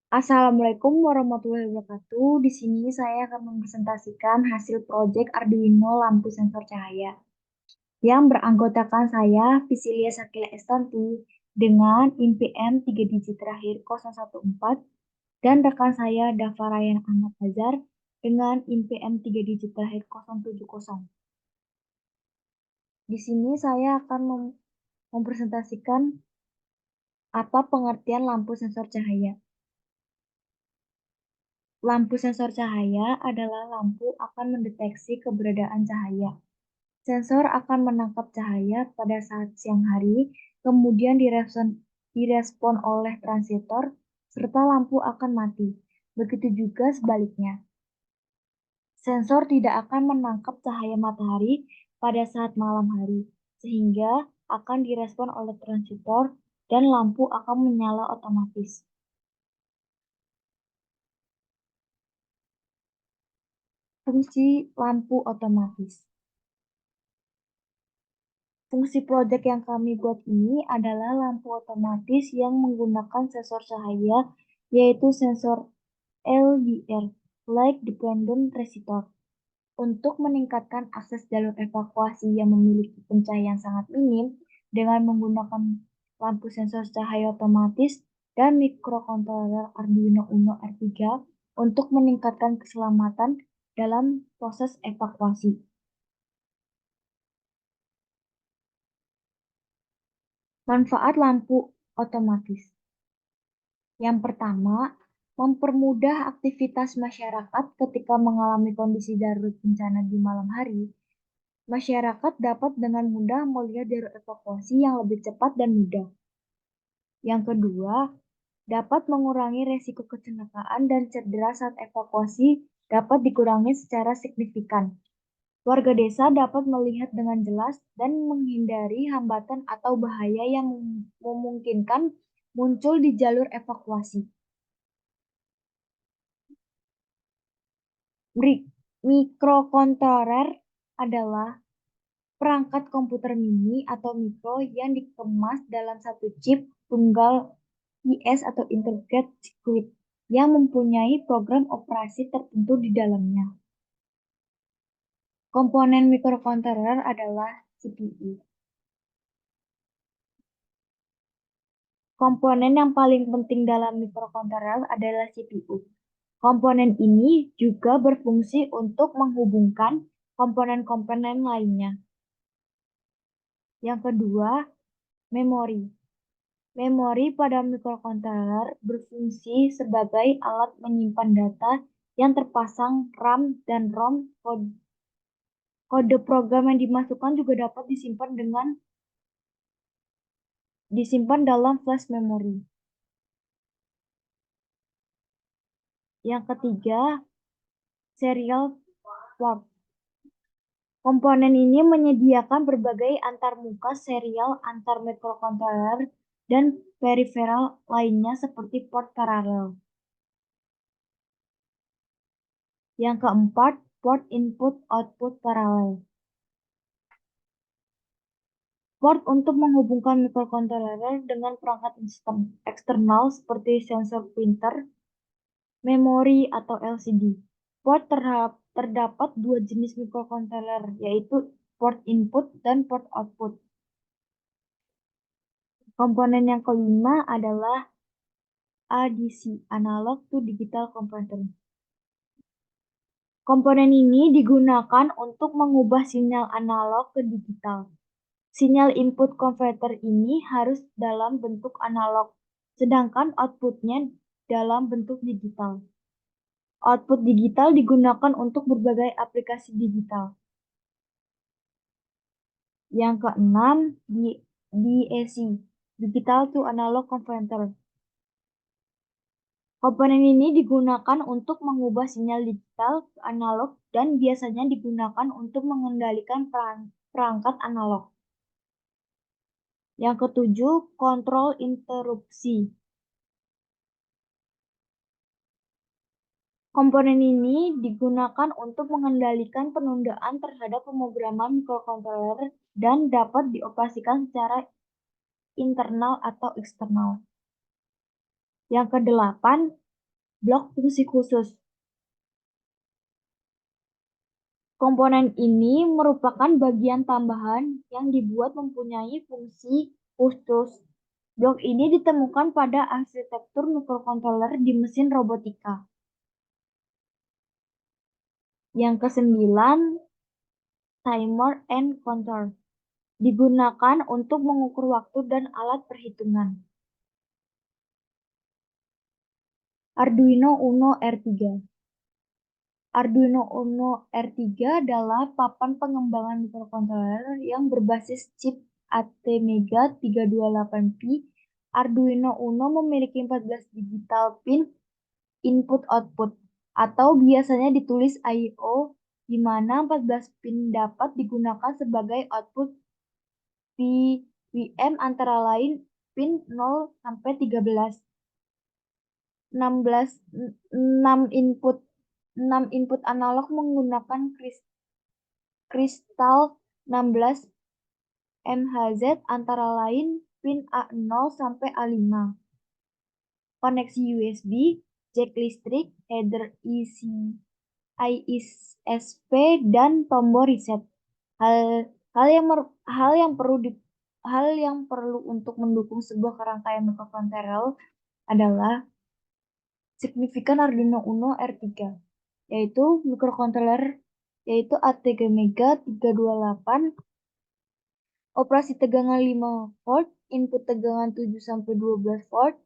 Assalamualaikum warahmatullahi wabarakatuh. Di sini saya akan mempresentasikan hasil proyek Arduino lampu sensor cahaya yang beranggotakan saya, Visilia Sakila Estanti, dengan INPM 3 digit terakhir 014, dan rekan saya, Dava Ryan Ahmad Hazar, dengan INPM 3 digit terakhir 070. Di sini saya akan mempresentasikan apa pengertian lampu sensor cahaya. Lampu sensor cahaya adalah lampu akan mendeteksi keberadaan cahaya. Sensor akan menangkap cahaya pada saat siang hari, kemudian direspon oleh transitor, serta lampu akan mati. Begitu juga sebaliknya. Sensor tidak akan menangkap cahaya matahari pada saat malam hari, sehingga akan direspon oleh transitor dan lampu akan menyala otomatis. Fungsi lampu otomatis. Fungsi proyek yang kami buat ini adalah lampu otomatis yang menggunakan sensor cahaya, yaitu sensor LDR, Light Dependent Resistor, untuk meningkatkan akses jalur evakuasi yang memiliki pencahayaan sangat minim dengan menggunakan lampu sensor cahaya otomatis dan mikrokontroler Arduino Uno R3 untuk meningkatkan keselamatan dalam proses evakuasi. Manfaat lampu otomatis. Yang pertama, mempermudah aktivitas masyarakat ketika mengalami kondisi darurat bencana di malam hari. Masyarakat dapat dengan mudah melihat jalur evakuasi yang lebih cepat dan mudah. Yang kedua, dapat mengurangi resiko kecelakaan dan cedera saat evakuasi dapat dikurangi secara signifikan. Warga desa dapat melihat dengan jelas dan menghindari hambatan atau bahaya yang memungkinkan muncul di jalur evakuasi. Mikrokontroler adalah perangkat komputer mini atau mikro yang dikemas dalam satu chip tunggal IS atau Integrated Circuit yang mempunyai program operasi tertentu di dalamnya. Komponen mikrokontroler adalah CPU. Komponen yang paling penting dalam mikrokontroler adalah CPU. Komponen ini juga berfungsi untuk menghubungkan komponen-komponen lainnya. Yang kedua, memori. Memori pada mikrokontroler berfungsi sebagai alat menyimpan data yang terpasang RAM dan ROM. Kode program yang dimasukkan juga dapat disimpan dalam flash memory. Yang ketiga, serial port. Komponen ini menyediakan berbagai antarmuka serial antar mikrokontroler dan peripheral lainnya seperti port paralel. Yang keempat, port input-output paralel. Port untuk menghubungkan mikrokontroler dengan perangkat eksternal seperti sensor printer, memori, atau LCD. Port terdapat dua jenis mikrokontroler, yaitu port input dan port output. Komponen yang kelima adalah ADC, Analog to Digital Converter. Komponen ini digunakan untuk mengubah sinyal analog ke digital. Sinyal input converter ini harus dalam bentuk analog, sedangkan outputnya dalam bentuk digital. Output digital digunakan untuk berbagai aplikasi digital. Yang keenam, DAC, Digital to Analog Converter. Komponen ini digunakan untuk mengubah sinyal digital ke analog dan biasanya digunakan untuk mengendalikan perangkat analog. Yang ketujuh, kontrol interupsi. Komponen ini digunakan untuk mengendalikan penundaan terhadap pemrograman mikrokontroler dan dapat dioperasikan secara internal atau eksternal. Yang kedelapan, Blok fungsi khusus. Komponen ini merupakan bagian tambahan yang dibuat mempunyai fungsi khusus. Blok ini ditemukan pada arsitektur mikrokontroler di mesin robotika. Yang kesembilan, timer and counter. Digunakan untuk mengukur waktu dan alat perhitungan. Arduino Uno R3. Arduino Uno R3 adalah papan pengembangan mikrokontroler yang berbasis chip ATmega 328P. Arduino Uno memiliki 14 digital pin input-output, atau biasanya ditulis I/O, di mana 14 pin dapat digunakan sebagai output PWM antara lain pin 0 sampai 13. 16 6 input 6 input analog menggunakan kristal 16 MHz antara lain pin A0 sampai A5. Koneksi USB, jack listrik, header ISP, dan tombol reset. Hal yang perlu untuk mendukung sebuah kerangkaian mikrokontroler adalah signifikan Arduino Uno R3, yaitu mikrokontroler ATmega 328, operasi tegangan 5 volt, input tegangan 7 sampai 12 volt,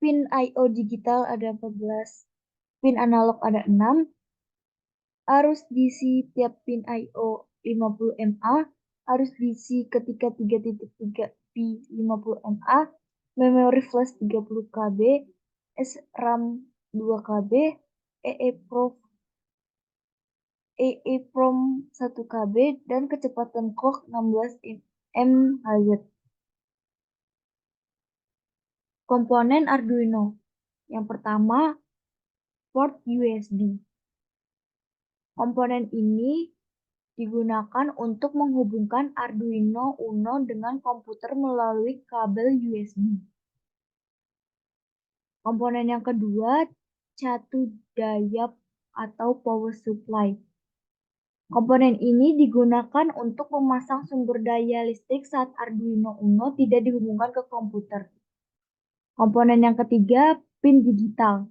pin I/O digital ada 14, pin analog ada 6, arus DC tiap pin I/O 50 mA, arus DC ketika 3.3 pi 50 mA, memori flash 30 KB, SRAM 2 KB, EEPROM 1 KB, dan kecepatan clock 16 MHz. Komponen Arduino. Yang pertama, port USB. Komponen ini digunakan untuk menghubungkan Arduino Uno dengan komputer melalui kabel USB. Komponen yang kedua, catu daya atau power supply. Komponen ini digunakan untuk memasang sumber daya listrik saat Arduino Uno tidak dihubungkan ke komputer. Komponen yang ketiga, pin digital.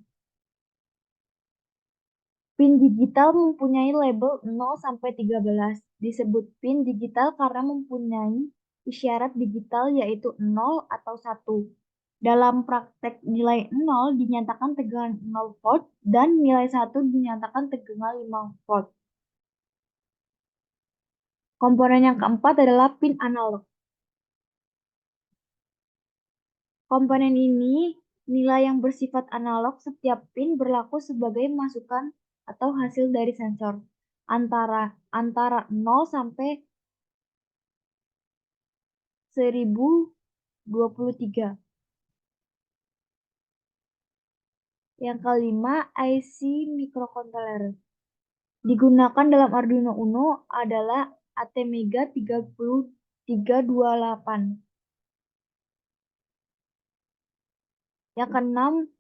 Pin digital mempunyai label 0 sampai 13. Disebut pin digital karena mempunyai isyarat digital yaitu 0 atau 1. Dalam praktek nilai 0 dinyatakan tegangan 0 volt dan nilai 1 dinyatakan tegangan 5 volt. Komponen yang keempat adalah pin analog. Komponen ini nilai yang bersifat analog, setiap pin berlaku sebagai masukan atau hasil dari sensor antara 0 sampai 1023. Yang kelima, IC microcontroller. Digunakan dalam Arduino Uno adalah ATmega 328. Yang keenam,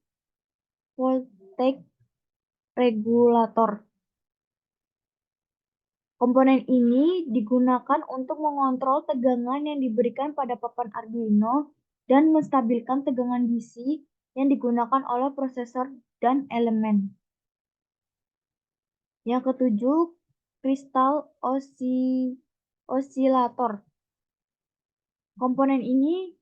voltage regulator. Komponen ini digunakan untuk mengontrol tegangan yang diberikan pada papan Arduino dan menstabilkan tegangan DC yang digunakan oleh prosesor dan elemen. Yang ketujuh, kristal osilator. Komponen ini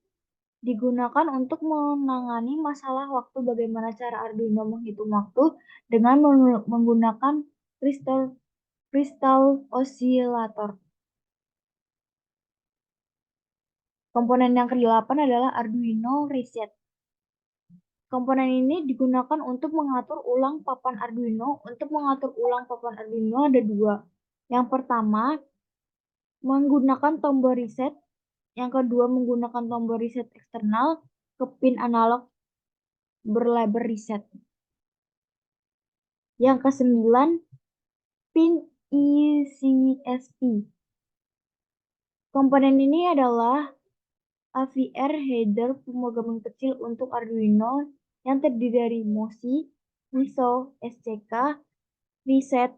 digunakan untuk menangani masalah waktu, bagaimana cara Arduino menghitung waktu dengan menggunakan kristal osilator. Komponen yang kedelapan adalah Arduino Reset. Komponen ini digunakan untuk mengatur ulang papan Arduino. Untuk mengatur ulang papan Arduino ada dua. Yang pertama, menggunakan tombol reset. Yang kedua, menggunakan tombol reset eksternal ke pin analog berlabel reset. Yang kesembilan, pin ECSP. Komponen ini adalah AVR header pemrograman kecil untuk Arduino yang terdiri dari MOSI, WISO SCK, Reset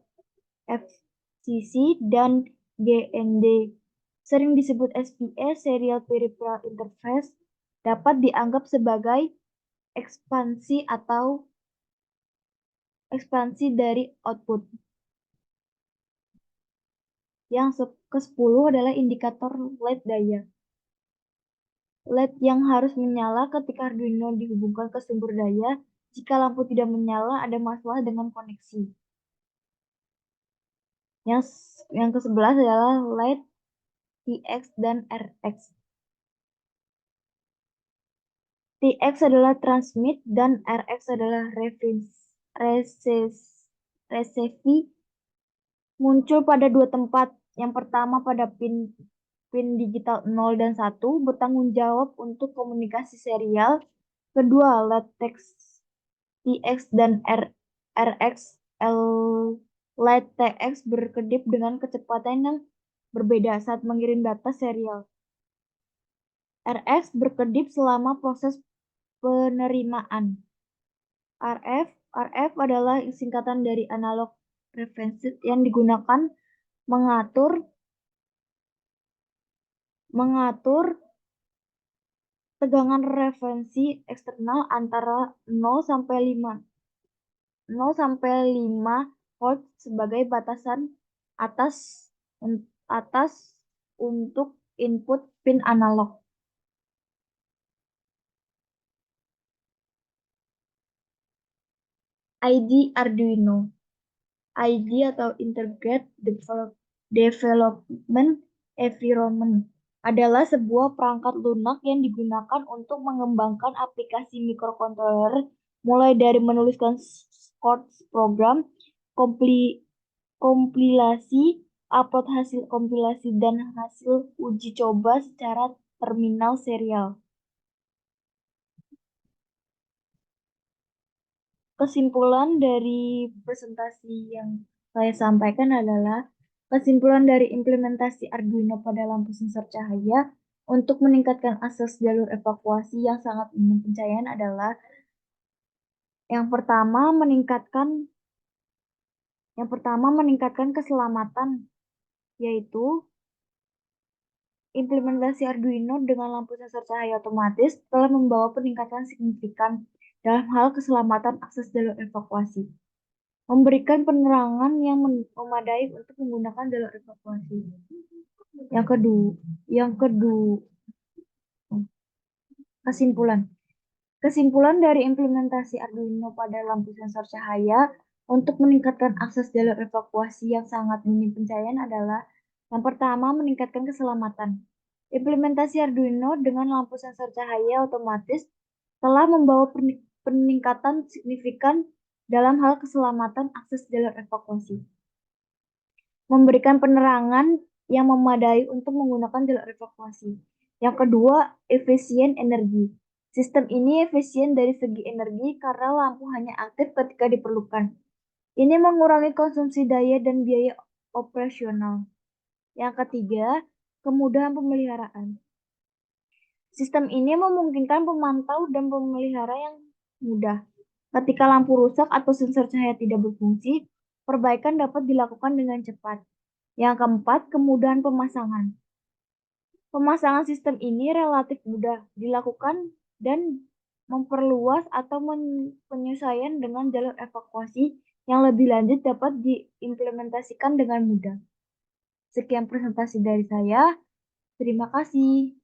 FCC, dan GND. Sering disebut SPS, Serial Peripheral Interface, dapat dianggap sebagai ekspansi atau ekspansi dari output. Yang ke-10 adalah indikator LED daya. LED yang harus menyala ketika Arduino dihubungkan ke sumber daya. Jika lampu tidak menyala, ada masalah dengan koneksi. Yang yang ke-11 adalah LED TX dan RX. TX adalah transmit dan RX adalah receive, muncul pada dua tempat. Yang pertama pada pin digital 0 dan 1 bertanggung jawab untuk komunikasi serial. Kedua, LED TX dan RX LED TX berkedip dengan kecepatan yang berbeda saat mengirim data serial. RX berkedip selama proses penerimaan. RF adalah singkatan dari analog reference yang digunakan mengatur tegangan referensi eksternal antara 0 sampai 5 volt sebagai batasan atas atas untuk input pin analog. ID Arduino. ID atau Integrated Development Environment adalah sebuah perangkat lunak yang digunakan untuk mengembangkan aplikasi mikrokontroler mulai dari menuliskan source program, kompilasi, upload hasil kompilasi, dan hasil uji coba secara terminal serial. Kesimpulan dari presentasi yang saya sampaikan adalah kesimpulan dari implementasi Arduino pada lampu sensor cahaya untuk meningkatkan akses jalur evakuasi yang sangat minim pencahayaan adalah yang pertama meningkatkan keselamatan, yaitu implementasi Arduino dengan lampu sensor cahaya otomatis telah membawa peningkatan signifikan dalam hal keselamatan akses jalur evakuasi, memberikan penerangan yang memadai untuk menggunakan jalur evakuasi. Yang kedua, kesimpulan. Kesimpulan dari implementasi Arduino pada lampu sensor cahaya untuk meningkatkan akses jalur evakuasi yang sangat minim pencahayaan adalah yang pertama, meningkatkan keselamatan. Implementasi Arduino dengan lampu sensor cahaya otomatis telah membawa peningkatan signifikan dalam hal keselamatan akses jalur evakuasi, memberikan penerangan yang memadai untuk menggunakan jalur evakuasi. Yang kedua, efisien energi. Sistem ini efisien dari segi energi karena lampu hanya aktif ketika diperlukan. Ini mengurangi konsumsi daya dan biaya operasional. Yang ketiga, kemudahan pemeliharaan. Sistem ini memungkinkan pemantau dan pemelihara yang mudah. Ketika lampu rusak atau sensor cahaya tidak berfungsi, perbaikan dapat dilakukan dengan cepat. Yang keempat, kemudahan pemasangan. Pemasangan sistem ini relatif mudah dilakukan dan memperluas atau penyesuaian dengan jalur evakuasi yang lebih lanjut dapat diimplementasikan dengan mudah. Sekian presentasi dari saya. Terima kasih.